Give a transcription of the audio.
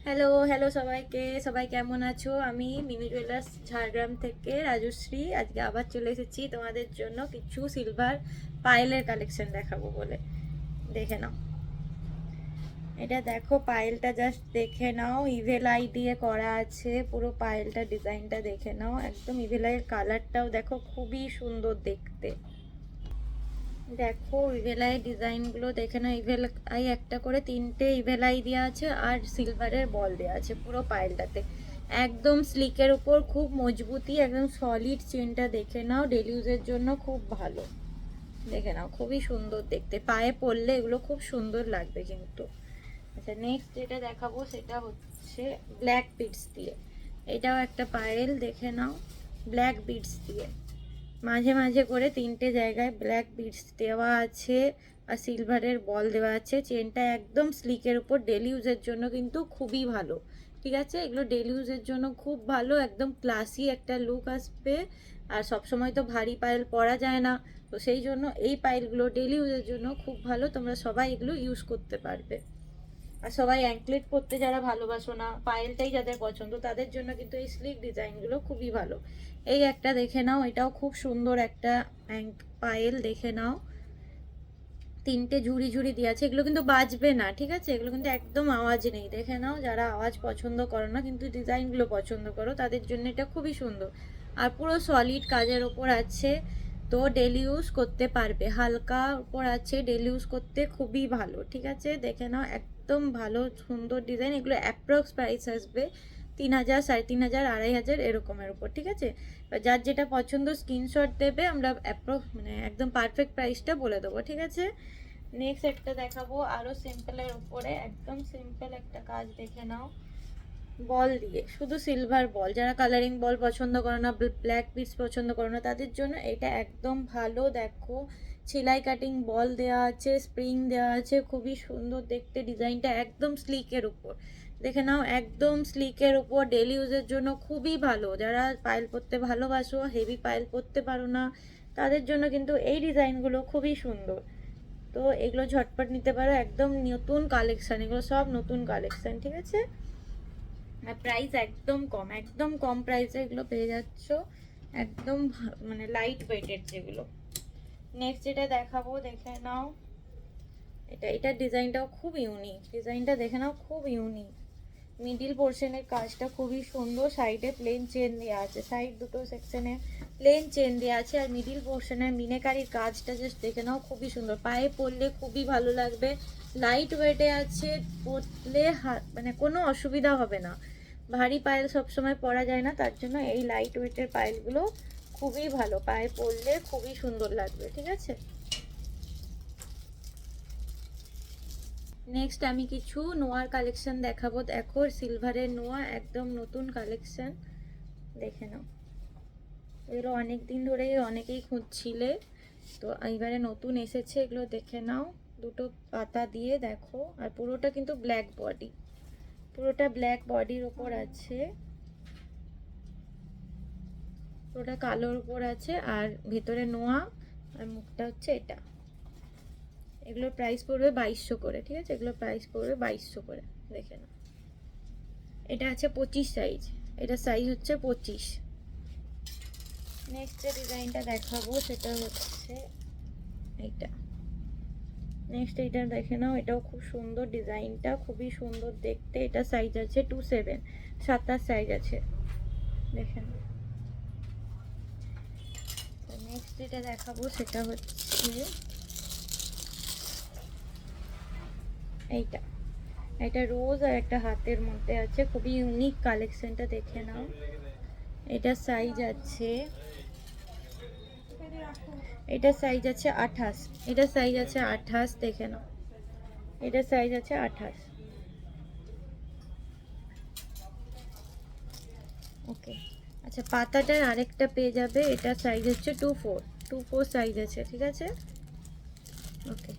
Hello hello সবাইকে, সবাই কেমন আছো? আমি মিনু জুয়েলার্স ঝাড়গ্রাম থেকে রাজশ্রী। আজকে আবার চলে এসেছি তোমাদের জন্য কিছু সিলভার পায়েলের কালেকশন দেখাবো বলে। দেখে নাও, এটা দেখো, পায়েলটা জাস্ট দেখে নাও, ইভেল আই দিয়ে করা আছে। পুরো পায়েলটা ডিজাইনটা দেখে নাও, একদম ইভেল আইয়ের কালারটাও দেখো, খুবই সুন্দর দেখতে। দেখো ইভেল আই ডিজাইনগুলো দেখে নাও, ইভেল আই একটা করে তিনটে ইভেল আই দেওয়া আছে আর সিলভারের বল দেওয়া আছে পুরো পায়েলটাতে। একদম স্লিকের উপর, খুব মজবুতি, একদম সলিড চেনটা দেখে নাও, ডেলি ইউজের জন্য খুব ভালো। দেখে নাও, খুবই সুন্দর দেখতে, পায়ে পরলে এগুলো খুব সুন্দর লাগবে কিন্তু। আচ্ছা, নেক্সট যেটা দেখাবো সেটা হচ্ছে ব্ল্যাক বিডস দিয়ে। এটাও একটা পায়েল, দেখে নাও, ব্ল্যাক বিডস দিয়ে মাঝে মাঝে করে তিনটে জায়গায় ব্ল্যাক বিডস দেওয়া আছে আর সিলভারের বল দেওয়া আছে। চেনটা একদম স্লিকের উপর, ডেলি ইউজের জন্য কিন্তু খুবই ভালো। ঠিক আছে, এগুলো ডেলি ইউজের জন্য খুব ভালো, একদম ক্লাসি একটা লুক আসবে। আর সবসময় তো ভারী পায়েল পরা যায় না, তো সেই জন্য এই পায়েলগুলো ডেলি ইউজের জন্য খুব ভালো, তোমরা সবাই এগুলো ইউজ করতে পারবে। আর সবাই অ্যাঙ্কলেট পরতে যারা ভালোবাসো না, পায়েলটাই যাদের পছন্দ, তাদের জন্য কিন্তু এই স্লিক ডিজাইনগুলো খুবই ভালো। এই একটা দেখে নাও, এটাও খুব সুন্দর একটা পায়েল, দেখে নাও, তিনটে ঝুড়ি ঝুড়ি দিয়ে আছে। এগুলো কিন্তু বাজবে না, ঠিক আছে, এগুলো কিন্তু একদম আওয়াজ নেই। দেখে নাও, যারা আওয়াজ পছন্দ করো না কিন্তু ডিজাইনগুলো পছন্দ করো, তাদের জন্য এটা খুবই সুন্দর। আর পুরো সলিড কাজের ওপর আছে, তো ডেলি ইউজ করতে পারবে, হালকা উপর আছে, ডেলি ইউজ করতে খুবই ভালো। ঠিক আছে, দেখে নাও, একদম ভালো সুন্দর ডিজাইন। এগুলো অ্যাপ্রক্স প্রাইস আসবে 3,000, 3,500, 2,500 এরকমের উপর। ঠিক আছে, যার যেটা পছন্দ স্ক্রিনশট দেবে, আমরা মানে একদম পারফেক্ট প্রাইসটা বলে দেবো। ঠিক আছে, নেক্সট একটা দেখাবো আরও সিম্পলের উপরে, একদম সিম্পল একটা কাজ, দেখে নাও, বল দিয়ে, শুধু সিলভার বল। যারা কালারিং বল পছন্দ করো না, ব্ল্যাক পিস পছন্দ করো না, তাদের জন্য এটা একদম ভালো। দেখো, সেলাই কাটিং বল দেওয়া আছে, স্প্রিং দেওয়া আছে, খুবই সুন্দর দেখতে। ডিজাইনটা একদম স্লিকের উপর, দেখে নাও, একদম স্লিকের উপর, ডেলি ইউজের জন্য খুবই ভালো। যারা পায়েল পরতে ভালোবাসো, হেভি পায়েল পরতে পারো না, তাদের জন্য কিন্তু এই ডিজাইনগুলো খুবই সুন্দর। তো এগুলো ঝটপট নিতে পারো, একদম নতুন কালেকশান, এগুলো সব নতুন কালেকশান। ঠিক আছে, আর প্রাইস একদম কম, একদম কম প্রাইসে এগুলো পেয়ে যাচ্ছ, একদম মানে লাইট ওয়েটের যেগুলো। নেক্সট যেটা দেখাবো, দেখে নাও, এটার ডিজাইনটাও খুব ইউনিক। ডিজাইনটা দেখে নাও, খুব ইউনিক। মিডিল পোর্শনের কাজটা খুবই সুন্দর, সাইডে প্লেন চেন দেওয়া আছে, সাইড দুটো সেকশনে প্লেন চেন দেওয়া আছে, আর মিডিল পোর্শনের মিনেকারির কাজটা জাস্ট দেখে নাও, খুবই সুন্দর। পায়ে পরলে খুবই ভালো লাগবে, লাইট ওয়েটে আছে, পরলে মানে কোনো অসুবিধা হবে না। ভারী পায়েল সবসময় পরা যায় না, তার জন্য এই লাইট ওয়েটের পায়েলগুলো খুবই ভালো, পায়ে পরলে খুবই সুন্দর লাগবে। ঠিক আছে, নেক্সট আমি কিছু নোয়ার কালেকশন দেখাবো। দেখো, সিলভারের নোয়া, একদম নতুন কালেকশন, দেখে নাও। এগুলো অনেক দিন ধরেই অনেকেই খুঁজছিলে, তো এবারে নতুন এসেছে, এগুলো দেখে নাও। দুটো পাতা দিয়ে দেখো, আর পুরোটা কিন্তু ব্ল্যাক বডি, পুরোটা ব্ল্যাক বডির ওপর আছে, পুরোটা কালোর উপর আছে, আর ভেতরে নোয়া, আর মুখটা হচ্ছে এটা। এগুলোর প্রাইস পড়বে 2,200 করে। ঠিক আছে, এগুলোর প্রাইস পড়বে 2,200 করে, দেখে নাও। এটা আছে 25 সাইজ, এটা সাইজ হচ্ছে 25। নেক্সট যে ডিজাইনটা দেখাবো সেটা হচ্ছে এইটা। নেক্সট এইটা দেখে নাও, এটাও খুব সুন্দর, ডিজাইনটা খুবই সুন্দর দেখতে। এটা সাইজ আছে 27, 27 সাইজ আছে, দেখে নাও। নেক্সট যেটা দেখাবো সেটা হচ্ছে এইটা। এটা রোজ আর একটা হাতের মধ্যে আছে, খুবই ইউনিক কালেকশনটা, দেখে নাও। এটা সাইজ আছে, এটা সাইজ আছে 28, এটা সাইজ আছে 28, দেখে নাও, এটা সাইজ আছে 28। ওকে, আচ্ছা, পাতাটার আরেকটা পেয়ে যাবে, এটা সাইজ হচ্ছে 24, 24 সাইজ আছে। ঠিক আছে, ওকে।